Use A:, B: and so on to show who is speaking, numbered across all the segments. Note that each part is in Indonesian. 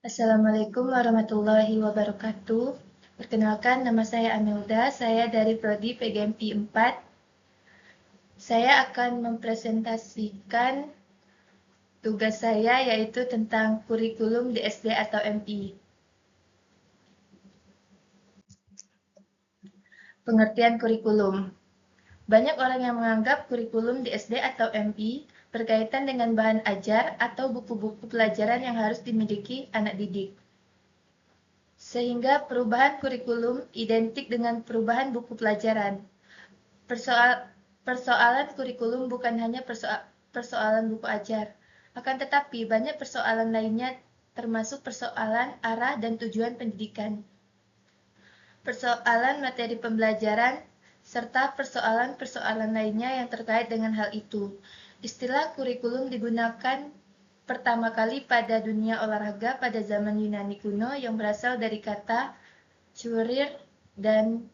A: Assalamualaikum warahmatullahi wabarakatuh. Perkenalkan, nama saya Amelda, saya dari Prodi PGMI 4. Saya akan mempresentasikan tugas saya yaitu tentang kurikulum di SD atau MI. Pengertian kurikulum. Banyak orang yang menganggap kurikulum di SD atau MI berkaitan dengan bahan ajar atau buku-buku pelajaran yang harus dimiliki anak didik. Sehingga perubahan kurikulum identik dengan perubahan buku pelajaran. Persoalan kurikulum bukan hanya persoalan buku ajar, akan tetapi banyak persoalan lainnya termasuk persoalan arah dan tujuan pendidikan, persoalan materi pembelajaran, serta persoalan-persoalan lainnya yang terkait dengan hal itu. Istilah kurikulum digunakan pertama kali pada dunia olahraga pada zaman Yunani kuno yang berasal dari kata curir dan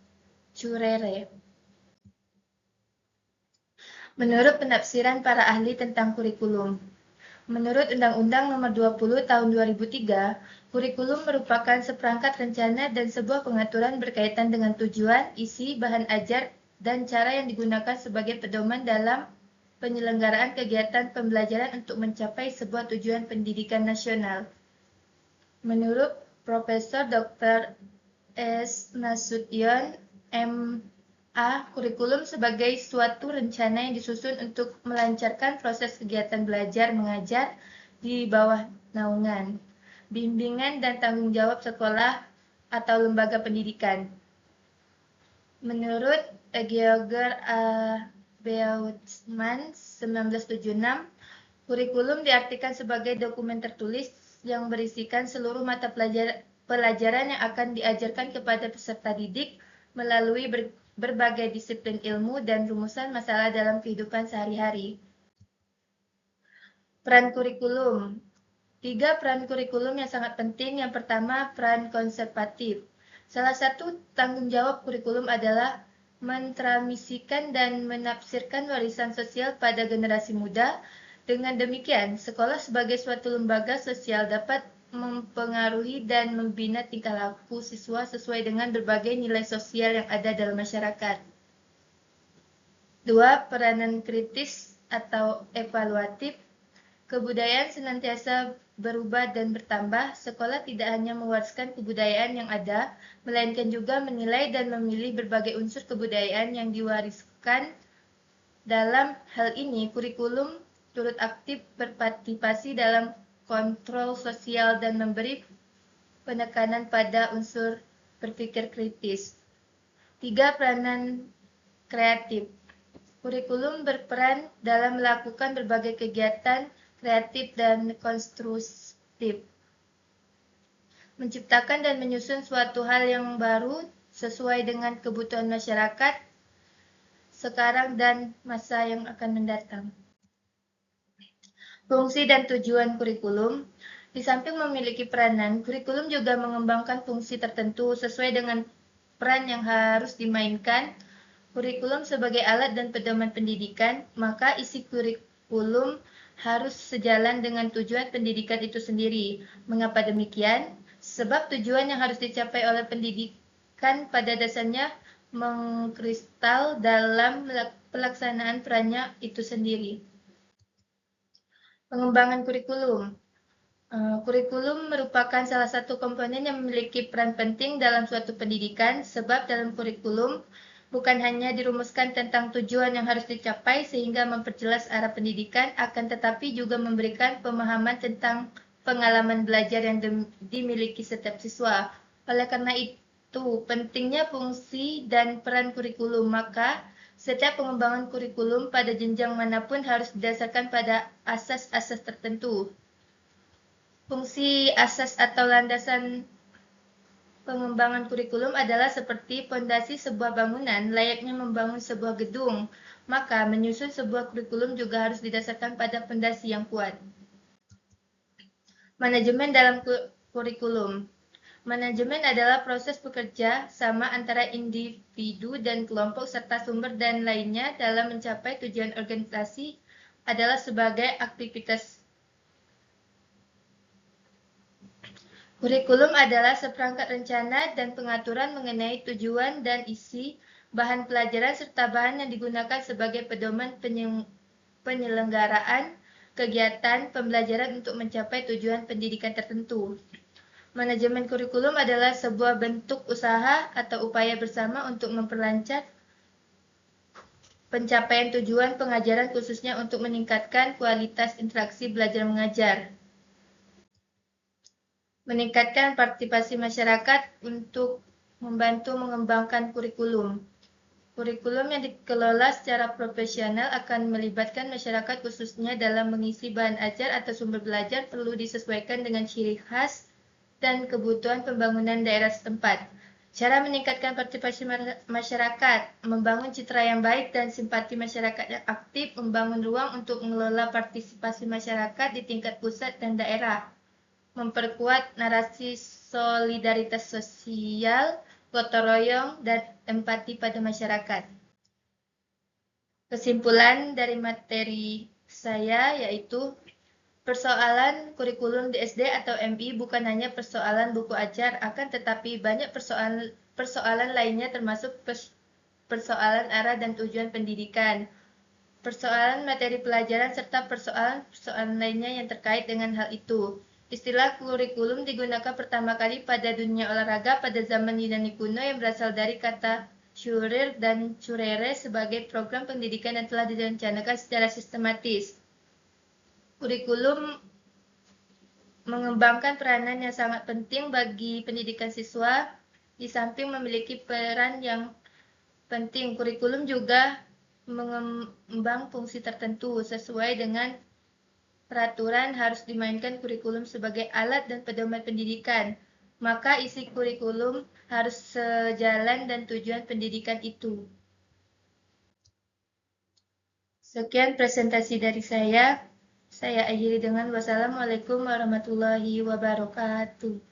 A: curere. Menurut penafsiran para ahli tentang kurikulum, menurut Undang-Undang Nomor 20 Tahun 2003, kurikulum merupakan seperangkat rencana dan sebuah pengaturan berkaitan dengan tujuan, isi, bahan ajar, dan cara yang digunakan sebagai pedoman dalam penyelenggaraan kegiatan pembelajaran untuk mencapai sebuah tujuan pendidikan nasional. Menurut Profesor Dr. S. Nasution, M.A., kurikulum sebagai suatu rencana yang disusun untuk melancarkan proses kegiatan belajar mengajar di bawah naungan, bimbingan dan tanggung jawab sekolah atau lembaga pendidikan. Menurut George A. Beautman, 1976, kurikulum diartikan sebagai dokumen tertulis yang berisikan seluruh mata pelajaran yang akan diajarkan kepada peserta didik melalui berbagai disiplin ilmu dan rumusan masalah dalam kehidupan sehari-hari. Peran kurikulum. 3 peran kurikulum yang sangat penting. Yang pertama, peran konservatif. Salah satu tanggung jawab kurikulum adalah mentransmisikan dan menafsirkan warisan sosial pada generasi muda. Dengan demikian, sekolah sebagai suatu lembaga sosial dapat mempengaruhi dan membina tingkah laku siswa sesuai dengan berbagai nilai sosial yang ada dalam masyarakat. 2. Peranan kritis atau evaluatif. Kebudayaan senantiasa berubah dan bertambah. Sekolah tidak hanya mewariskan kebudayaan yang ada, melainkan juga menilai dan memilih berbagai unsur kebudayaan yang diwariskan. Dalam hal ini, kurikulum turut aktif berpartisipasi dalam kontrol sosial dan memberi penekanan pada unsur berpikir kritis. 3. Peranan kreatif. Kurikulum berperan dalam melakukan berbagai kegiatan kreatif dan konstruktif, menciptakan dan menyusun suatu hal yang baru sesuai dengan kebutuhan masyarakat sekarang dan masa yang akan mendatang. Fungsi dan tujuan kurikulum. Di samping memiliki peranan, kurikulum juga mengembangkan fungsi tertentu sesuai dengan peran yang harus dimainkan kurikulum sebagai alat dan pedoman pendidikan, maka isi kurikulum harus sejalan dengan tujuan pendidikan itu sendiri. Mengapa demikian? Sebab tujuan yang harus dicapai oleh pendidikan pada dasarnya mengkristal dalam pelaksanaan perannya itu sendiri. Pengembangan kurikulum. Kurikulum merupakan salah satu komponen yang memiliki peran penting dalam suatu pendidikan, sebab dalam kurikulum bukan hanya dirumuskan tentang tujuan yang harus dicapai sehingga memperjelas arah pendidikan, akan tetapi juga memberikan pemahaman tentang pengalaman belajar yang dimiliki setiap siswa. Oleh karena itu, pentingnya fungsi dan peran kurikulum, maka setiap pengembangan kurikulum pada jenjang manapun harus didasarkan pada asas-asas tertentu. Fungsi asas atau landasan pengembangan kurikulum adalah seperti fondasi sebuah bangunan, layaknya membangun sebuah gedung, maka menyusun sebuah kurikulum juga harus didasarkan pada fondasi yang kuat. Manajemen dalam kurikulum. Manajemen adalah proses bekerja sama antara individu dan kelompok serta sumber dan lainnya dalam mencapai tujuan organisasi adalah sebagai aktivitas Kurikulum adalah seperangkat rencana dan pengaturan mengenai tujuan dan isi, bahan pelajaran serta bahan yang digunakan sebagai pedoman penyelenggaraan kegiatan pembelajaran untuk mencapai tujuan pendidikan tertentu. Manajemen kurikulum adalah sebuah bentuk usaha atau upaya bersama untuk memperlancar pencapaian tujuan pengajaran khususnya untuk meningkatkan kualitas interaksi belajar mengajar. Meningkatkan partisipasi masyarakat untuk membantu mengembangkan kurikulum. Kurikulum yang dikelola secara profesional akan melibatkan masyarakat khususnya dalam mengisi bahan ajar atau sumber belajar perlu disesuaikan dengan ciri khas dan kebutuhan pembangunan daerah setempat. Cara meningkatkan partisipasi masyarakat, membangun citra yang baik dan simpati masyarakat yang aktif, membangun ruang untuk mengelola partisipasi masyarakat di tingkat pusat dan daerah. Memperkuat narasi solidaritas sosial, gotong royong, dan empati pada masyarakat. Kesimpulan dari materi saya yaitu persoalan kurikulum di SD atau MI bukan hanya persoalan buku ajar, akan tetapi banyak persoalan lainnya termasuk persoalan arah dan tujuan pendidikan, persoalan materi pelajaran, serta persoalan lainnya yang terkait dengan hal itu. Istilah kurikulum digunakan pertama kali pada dunia olahraga pada zaman Yunani kuno yang berasal dari kata shurir dan shurere sebagai program pendidikan yang telah direncanakan secara sistematis. Kurikulum mengembangkan peranan yang sangat penting bagi pendidikan siswa. Di samping memiliki peran yang penting, kurikulum juga mengembang fungsi tertentu sesuai dengan peraturan harus dimainkan kurikulum sebagai alat dan pedoman pendidikan. Maka isi kurikulum harus sejalan dan tujuan pendidikan itu. Sekian presentasi dari saya. Saya akhiri dengan wassalamualaikum warahmatullahi wabarakatuh.